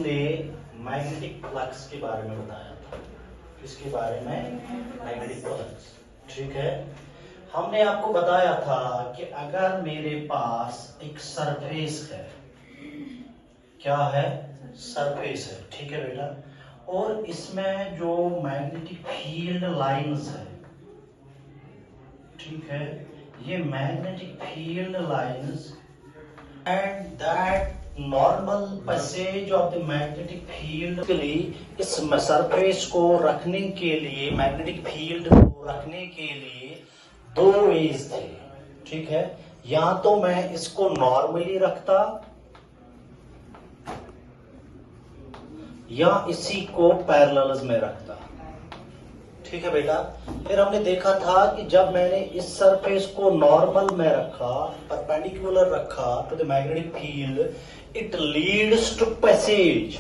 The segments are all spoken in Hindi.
हमने मैग्नेटिक फ्लक्स के बारे में बताया था। किसके बारे में? Magnetic flux. ठीक है, हमने आपको बताया था कि अगर मेरे पास एक सरफेस है, क्या है? सरफेस है, ठीक है बेटा, और इसमें जो मैग्नेटिक फील्ड लाइंस है, ठीक है, ये magnetic field lines and that normal passage of the magnetic field के लिए इस सरफेस को रखने के लिए, मैग्नेटिक फील्ड को रखने के लिए दो वेज थे। ठीक है, या तो मैं इसको नॉर्मली रखता या इसी को पैरेलल्स में रखता। ठीक है बेटा, फिर हमने देखा था कि जब मैंने इस सरफेस को नॉर्मल में रखा, परपेंडिकुलर रखा to the magnetic field, it leads to passage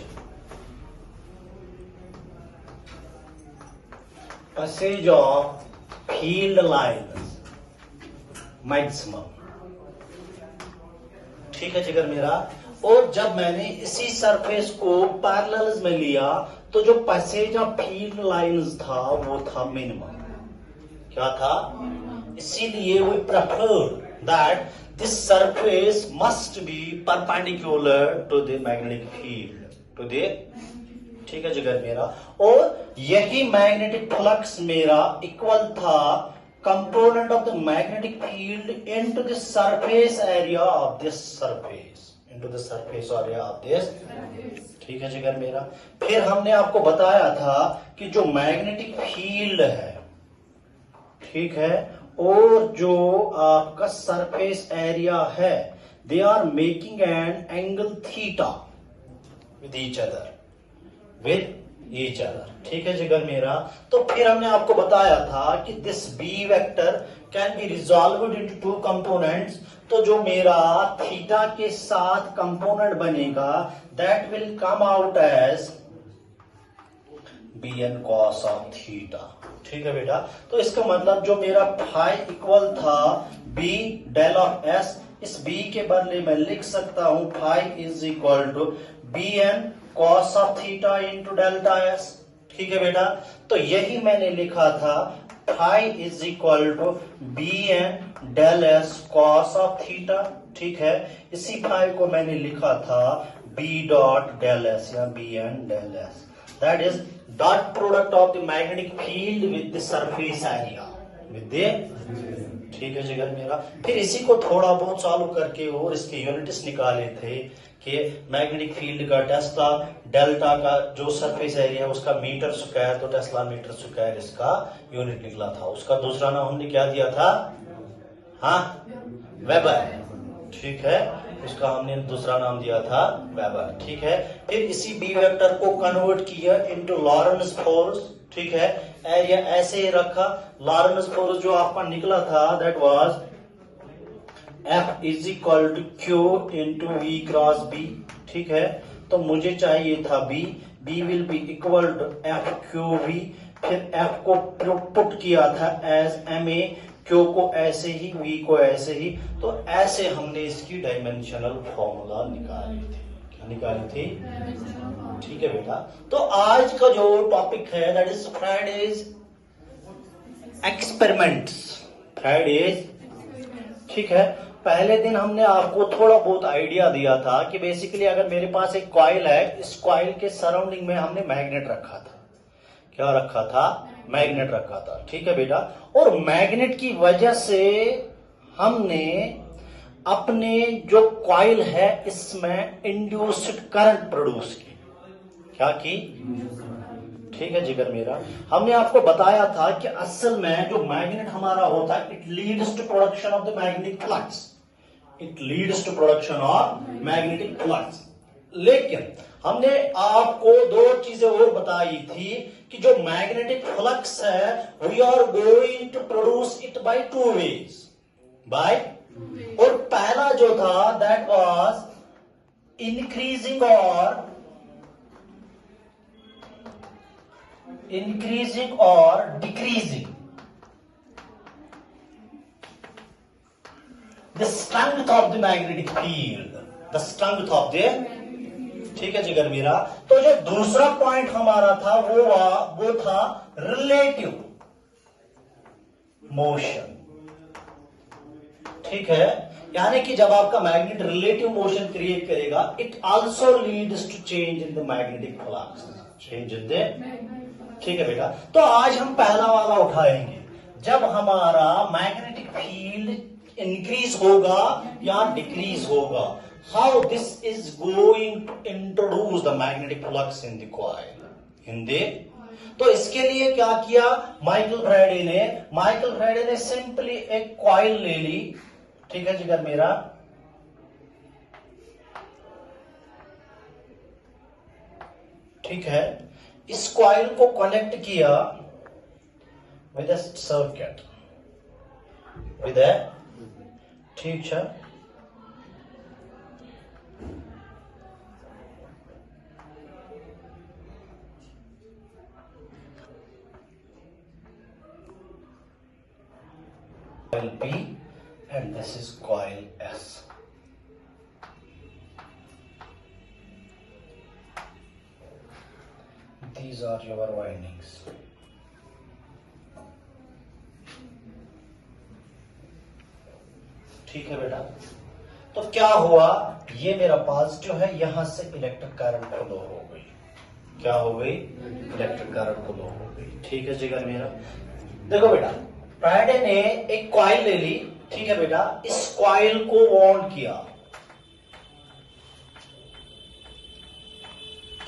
of field lines maximum. ठीक है जिगर मेरा, और जब मैंने इसी सरफेस को पैरेलल्स में लिया तो जो पैसेज ऑफ फील्ड लाइंस था वो था मिनिमम। क्या था? इसीलिए we prefer that this surface must be perpendicular to the magnetic field, to the, ठीक है जिगर मेरा, और यही मैग्नेटिक फ्लक्स मेरा इक्वल था component of the magnetic field into the surface area of this surface, into the surface area of this. ठीक है जिगर मेरा, फिर हमने आपको बताया था कि जो मैग्नेटिक फील्ड है, ठीक है, और जो आपका सरफेस एरिया है, they are making an angle theta with each other, ठीक है जिगर मेरा। तो फिर हमने आपको बताया था कि this B vector can be resolved into two components. तो जो मेरा थीटा के साथ कंपोनेंट बनेगा that will come out as B N cos of theta. ठीक है बेटा, तो इसका मतलब जो मेरा फाई इक्वल था बी डेल ऑफ एस, इस बी के बदले मैं लिख सकता हूं phi is equal to B N cos of theta into delta S. ठीक है बेटा, तो यही मैंने लिखा था, phi is equal to B N del S cos of theta. ठीक है, इसी फाई को मैंने लिखा था बी डॉट डेल एस या B N del S, that is dot product of the magnetic field with the surface area with the. ठीक है जिगर मेरा, फिर इसी को थोड़ा बहुत चालू करके और इसके यूनिट्स निकाले थे कि मैग्नेटिक फील्ड का टेस्ला, डेल्टा का जो सरफेस एरिया है उसका मीटर स्क्वायर, तो टेस्ला मीटर स्क्वायर इसका यूनिट निकला था। उसका दूसरा नाम हमने क्या दिया था? हाँ, वेबर। ठीक है, उसका हमने दूसरा नाम दिया था वेबर। ठीक है, फिर इसी बी वेक्टर को कन्वर्ट किया इनटू लॉरेंट्ज फोर्स। ठीक है, एरिया ऐसे ही रखा, लॉरेंट्ज फोर्स जो आपका निकला था that was F is equal to q into v cross B. ठीक है, तो मुझे चाहिए था B, B will be equal to F q v, फिर F को पुट किया था एज एम ए, क्यू को ऐसे ही, V को ऐसे ही, तो ऐसे हमने इसकी डायमेंशनल फॉर्मूला निकाली थी। क्या निकाली थी? ठीक है बेटा, तो आज का जो टॉपिक है that is Fridays experiments, Fridays. ठीक है, पहले दिन हमने आपको थोड़ा बहुत आइडिया दिया था कि बेसिकली अगर मेरे पास एक कॉइल है, इस कॉइल के सराउंडिंग में हमने मैग्नेट रखा था। क्या रखा था? मैग्नेट रखा था। ठीक है बेटा, और मैग्नेट की वजह से हमने अपने जो कॉइल है इसमें इंड्यूस्ड करंट प्रोड्यूस की। क्या की? ठीक है जिगर मेरा, हमने आपको बताया था कि असल में जो मैग्नेट हमारा होता है it leads to production of the magnetic flux, it leads to production of magnetic flux. लेकिन हमने आपको दो चीजें और बताई थी कि जो मैग्नेटिक फ्लक्स है we are going to produce it by two ways, by, और पहला जो था दैट वाज इंक्रीजिंग और decreasing the strength of the magnetic field, the strength of the ठीक है जिगर मेरा। तो जो दूसरा पॉइंट हमारा था वो था रिलेटिव मोशन। ठीक है, यानी कि जब आपका मैग्नेट रिलेटिव मोशन क्रिएट करेगा, it also leads to change in the magnetic flux, change in the. ठीक है बेटा, तो आज हम पहला वाला उठाएंगे, जब हमारा मैग्नेटिक फील्ड इंक्रीज होगा या डिक्रीज होगा, how this is going to introduce the magnetic flux in the coil in the. तो इसके लिए क्या किया माइकल फ्राइडे ने सिंपली एक कॉइल ले ली। ठीक है जिगर मेरा, ठीक है, इस कॉइल को कनेक्ट किया with a circuit, with a, ठीक है, coil P and this is coil S. These are your windings. ठीक है बेटा, तो क्या हुआ, ये मेरा पॉजिटिव है, यहां से इलेक्ट्रिक करंट फ्लो हो गई। क्या हो गई? इलेक्ट्रिक करंट फ्लो हो गई। ठीक है जिगर मेरा, देखो बेटा, फ्राइडे ने एक कॉइल ले ली। ठीक है बेटा, इस कॉइल को ऑन किया,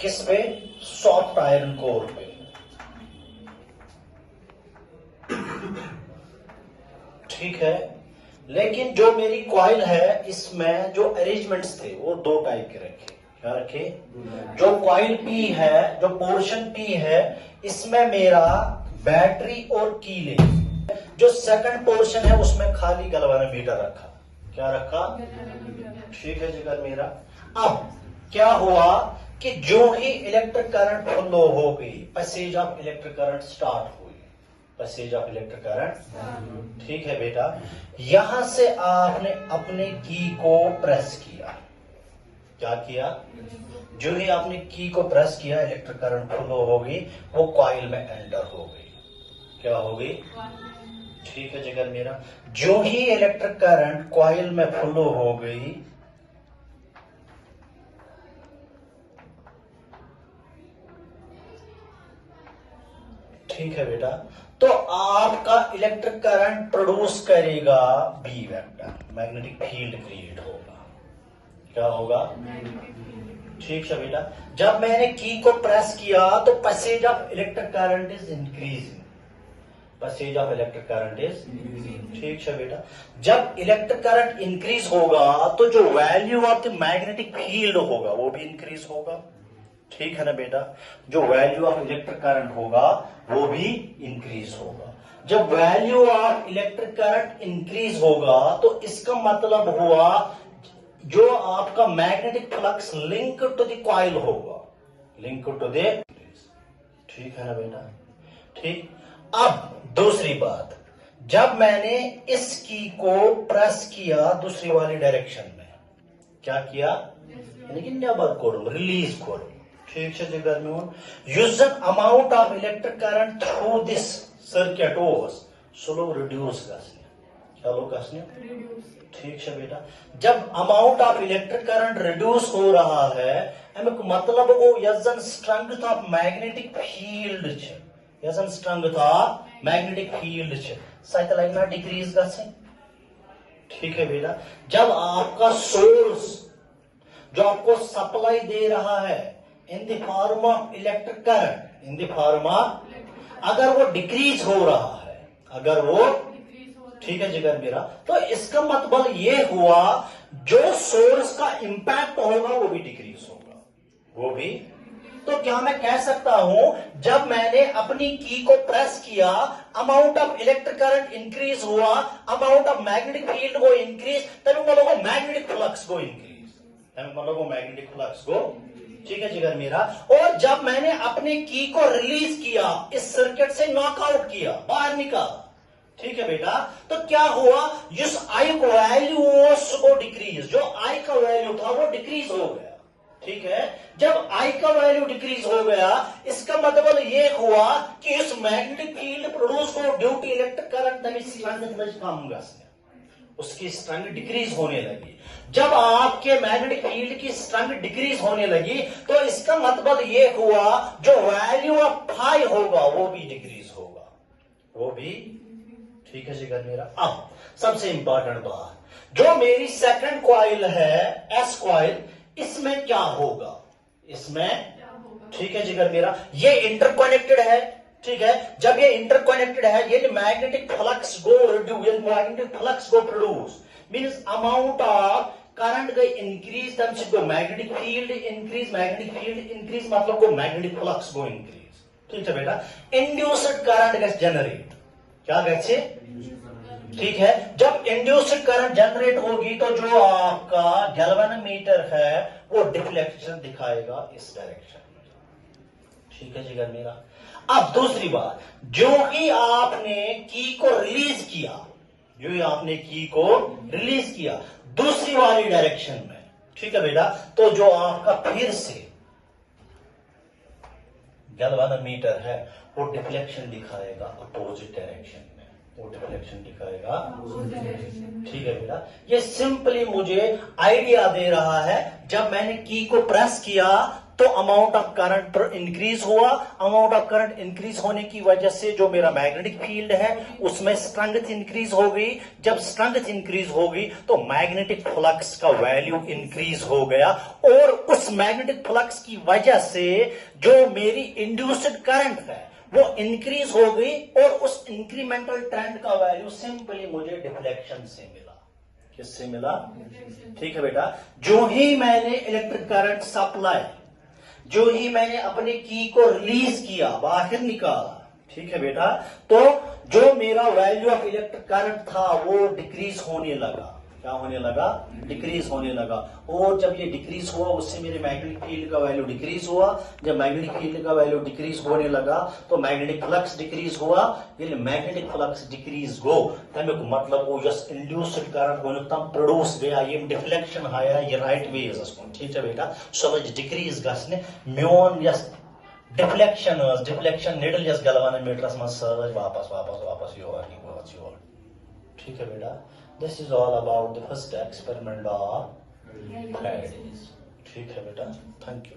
किस पे? सॉफ्ट आयरन कोर पे। ठीक है, लेकिन जो मेरी कॉइल है, इसमें जो अरेंजमेंट्स थे वो दो टाइप के रखे। क्या रखे? जो कॉइल पी है, जो पोर्शन पी है, इसमें मेरा बैटरी और कीले। जो सेकंड पोर्शन है उसमें खाली गैल्वेनोमीटर रखा। क्या रखा? ठीक है जिगर मेरा। अब क्या हुआ कि जो ही इलेक्ट्रिक करंट फ्लो हो गई, passage of electric current start हुई, पैसेज ऑफ इलेक्ट्रिक करंट। ठीक है बेटा, यहां से आपने अपने की को प्रेस किया। क्या किया? जो ही आपने की को प्रेस किया, इलेक्ट्रिक करंट फ्लो हो गई, वो कॉइल में एंटर हो गई। क्या हो गई? ठीक है जिगर मेरा, जो ही इलेक्ट्रिक करंट कॉइल में फ्लो हो गई, ठीक है बेटा, तो आपका इलेक्ट्रिक करंट प्रोड्यूस करेगा B vector, magnetic field create होगा। क्या होगा? ठीक है बेटा, जब मैंने की को प्रेस किया तो passage of electric current is increasing, passage of electric current is. ठीक है बेटा, जब इलेक्ट्रिक करंट इंक्रीज होगा तो जो value of the magnetic field होगा वो भी इंक्रीज होगा। ठीक है ना बेटा, जो वैल्यू ऑफ इलेक्ट्रिक करंट होगा वो भी इंक्रीज होगा। जब value of electric current increase होगा तो इसका मतलब हुआ जो आपका magnetic flux link to the coil होगा, लिंक टू द। ठीक है ना बेटा? ठीक। अब दूसरी बात, जब मैंने इस की को प्रेस किया दूसरी वाली डायरेक्शन में, क्या किया? यानी कि नेबर करो, रिलीज करो। ठीक है जिगर में, use amount of electric current through this circuit was slow reduce गसने। चलो गसने। ठीक है बेटा, जब amount of electric current reduce हो रहा है, एमेक मतलब वो यजन स्ट्रेंथ ऑफ मैग्नेटिक फील्ड छे, यजन स्ट्रेंथ ऑफ मैग्नेटिक फील्ड छे, साइकिल लाइन में डिक्रीज गसे। ठीक है बेटा, जब आपका सोर्स जो आपको सप्लाई दे रहा है in the form of electric current, in the form of, अगर वो डिक्रीज हो रहा है, अगर वो, ठीक है जिगर मेरा, तो इसका मतलब ये हुआ जो सोर्स का इंपैक्ट होगा वो भी डिक्रीज होगा, वो भी। तो क्या मैं कह सकता हूं, जब मैंने अपनी की को प्रेस किया, amount of electric current increase हुआ, अमाउंट ऑफ मैग्नेटिक फील्ड को इंक्रीज, तभी मतलब मैग्नेटिक फ्लक्स को इंक्रीज, मतलब मैग्नेटिक फ्लक्स को। ठीक है जिगर मेरा, और जब मैंने अपने की को रिलीज किया, इस सर्किट से नॉकआउट किया, बाहर निकाला, ठीक है बेटा, तो क्या हुआ, जिस आई को वैल्यू को डिक्रीज, जो आई का वैल्यू था वो डिक्रीज हो गया। ठीक है। जब I का वैल्यू डिक्रीज हो गया, इसका मतलब ये हुआ कि इस मैग्नेटिक फील्ड प्रोड्यूस हो ड्यू टू इलेक्ट्रिक करंट कम उसकी स्ट्रेंथ डिक्रीज होने लगी। जब आपके मैग्नेटिक फील्ड की स्ट्रेंथ डिक्रीज होने लगी तो इसका मतलब ये हुआ जो वैल्यू ऑफ फाई होगा वो भी डिक्रीज होगा, वो भी, ठीक है जिगर मेरा। अब सबसे इंपॉर्टेंट बात, जो मेरी सेकंड कॉइल है एस कॉइल, इसमें क्या होगा, इसमें, ठीक है जिगर मेरा, ये इंटरकनेक्टेड है, ठीक है। जब ये इंटरकनेक्टेड है, ये मैग्नेटिक फ्लक्स गो रिड्यूस, मैग्नेटिक फ्लक्स गो produce means amount of current गई इंक्रीज, तब से गो magnetic field increase, magnetic field increase मतलब को मैग्नेटिक फ्लक्स गो इंक्रीज, ठीक है बेटा। इंड्यूस्ड करंट गैस जनरेट, क्या कहते, ठीक है। जब इंड्यूस्ड करंट जनरेट होगी तो जो आपका गैल्वेनोमीटर है वो डिफ्लेक्शन दिखाएगा इस डायरेक्शन में, ठीक है जिगर मेरा। अब दूसरी बात, जो ही आपने की को रिलीज किया, जो ही आपने की को रिलीज किया दूसरी वाली डायरेक्शन में, ठीक है बेटा, तो जो आपका फिर से गैल्वेनोमीटर है वो डिफ्लेक्शन दिखाएगा अपोजिट डायरेक्शन में, वो डिफ्लेक्शन दिखाएगा, ठीक है बेटा। ये सिंपली मुझे आइडिया दे रहा है, जब मैंने की को प्रेस किया तो अमाउंट ऑफ करंट इंक्रीज हुआ, अमाउंट ऑफ करंट इंक्रीज होने की वजह से जो मेरा मैग्नेटिक फील्ड है उसमें स्ट्रेंथ इंक्रीज हो गई। जब स्ट्रेंथ इंक्रीज होगी तो मैग्नेटिक फ्लक्स का वैल्यू इंक्रीज हो गया, और उस मैग्नेटिक फ्लक्स की वजह से जो मेरी इंड्यूस्ड करंट है वो इंक्रीज हो गई, और उस इंक्रीमेंटल ट्रेंड का वैल्यू सिंपली मुझे डिफ्लेक्शन से मिला। किससे मिला, ठीक है बेटा। जो ही मैंने इलेक्ट्रिक करंट सप्लाई, जो ही मैंने अपने की को रिलीज किया, बाहर निकाला, ठीक है बेटा, तो जो मेरा वैल्यू ऑफ इलेक्ट्रिक करंट था वो डिक्रीज होने लगा, क्या होने लगा, डिक्रीज होने लगा। और जब ये डिक्रीज हुआ उससे मेरे मैग्नेटिक फील्ड का वैल्यू डिक्रीज हुआ। जब मैग्नेटिक फील्ड का वैल्यू डिक्रीज होने लगा तो मैग्नेटिक फ्लक्स डिक्रीज हुआ। ये मैग्नेटिक फ्लक्स डिक्रीज हो तमें मतलब वो जस इंड्यूस्ड करंट हो तम प्रोड्यूस गया, ये डिफ्लेक्शन आया, ये राइट वे ठीक है बेटा। सो डिक्रीज गने मोन यस डिफ्लेक्शन निडल यस गैल्वेनोमीटरस में सर्ज वापस वापस वापस योर, ठीक है बेटा। This is all about the first experiment of Faraday. ठीक है बेटा, थैंक यू।